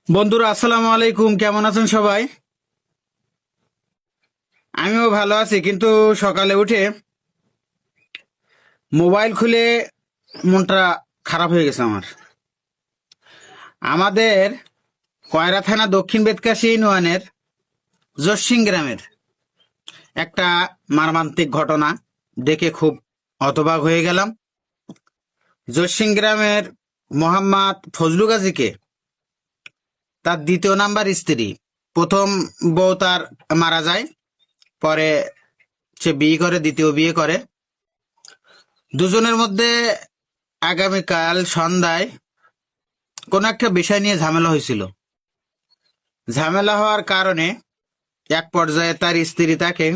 বন্ধুরা আসসালামু আলাইকুম, কেমন আছেন সবাই? আমিও ভালো আছি, কিন্তু সকালে উঠে মোবাইল খুলে মনটা খারাপ হয়ে গেছে আমার। আমাদের কয়রা থানা দক্ষিণ বেতকাশি ইউনিয়নের জসিং গ্রামের একটা মর্মান্তিক ঘটনা দেখে খুব হতবাক হয়ে গেলাম। জসিং গ্রামের মোহাম্মদ ফজলু গাজীকে তার দ্বিতীয় নাম্বার স্ত্রী, প্রথম বউ তার মারা যায়, পরে সে বিয়ে করে, দ্বিতীয় বিয়ে করে। দুজনের মধ্যে আগামীকাল সন্ধ্যায় কোনো একটা বিষয় নিয়ে ঝামেলা হয়েছিল। ঝামেলা হওয়ার কারণে এক পর্যায়ে তার স্ত্রী তাকে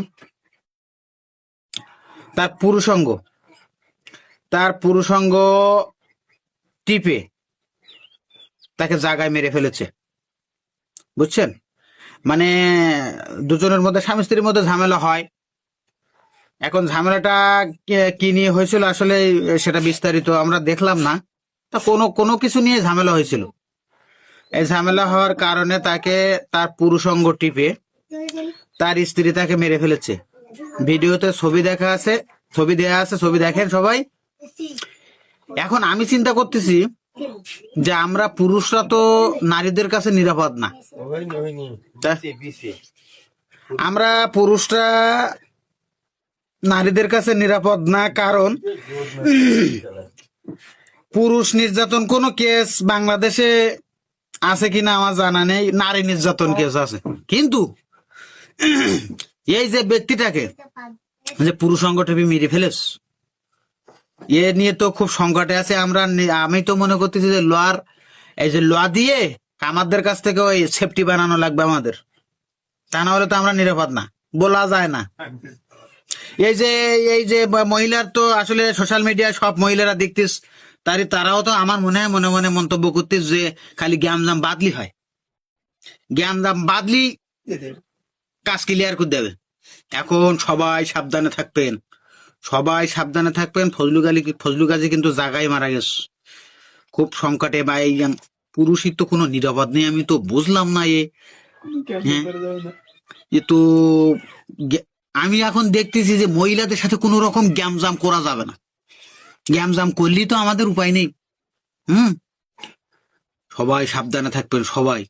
তার পুরুষাঙ্গ তার পুরুষাঙ্গ টিপে তাকে জায়গায় মেরে ফেলেছে, বুঝছেন? মানে দুজনের মধ্যে, স্বামী স্ত্রীর মধ্যে ঝামেলা হয়। এখন ঝামেলাটা কি নিয়ে হয়েছিল আসলে সেটা বিস্তারিত আমরা দেখলাম না। তা কোনো কোনো কিছু নিয়ে ঝামেলা হয়েছিল। এই ঝামেলা হওয়ার কারণে তাকে তার পুরুষাঙ্গ টিপে তার স্ত্রী তাকে মেরে ফেলেছে। ভিডিওতে ছবি দেখা আছে, ছবি দেয়া আছে, ছবি দেখেন সবাই। এখন আমি চিন্তা করতেছি যে আমরা পুরুষরা তো নারীদের কাছে নিরাপদ না। আমরা পুরুষরা নারীদের কাছে নিরাপদ না, কারণ পুরুষ নির্যাতন কোনো কেস বাংলাদেশে আছে কিনা আমার জানা নেই। নারী নির্যাতন কেস আছে, কিন্তু এই যে ব্যক্তিটাকে যে পুরুষাঙ্গ টিপে মেরে ফেলেছ, এ নিয়ে তো খুব সংকটে আছে আমরা। আমি তো মনে করতেছি যে এই যে ল দিয়ে আমাদের কাছ থেকে ওই সেফটি বানানো লাগবে আমাদের, তা না হলে তো আমরা নিরাপদ না, বলা যায় না। এই যে মহিলার তো আসলে সোশ্যাল মিডিয়ায় সব মহিলারা দেখতিস, তারাও তো আমার মনে হয় মনে মনে মন্তব্য করতিস যে খালি গ্যামজাম বাদলি হয়, গ্যামজাম বাদলি কাজ ক্লিয়ার করে দেবে। এখন সবাই সাবধানে থাকবেন, সবাই সাবধানে থাকবেন। ফজলু গাজী কিন্তু জায়গায় মারা গেছে, খুব সংকটে। বা এই পুরুষই তো কোনো নিরাপদ নেই, আমি তো বুঝলাম না। হ্যাঁ, এ তো আমি এখন দেখতেছি যে মহিলাদের সাথে কোনো রকম গ্যামজাম করা যাবে না। গ্যামজাম করলেই তো আমাদের উপায় নেই। হুম, সবাই সাবধানে থাকবেন সবাই।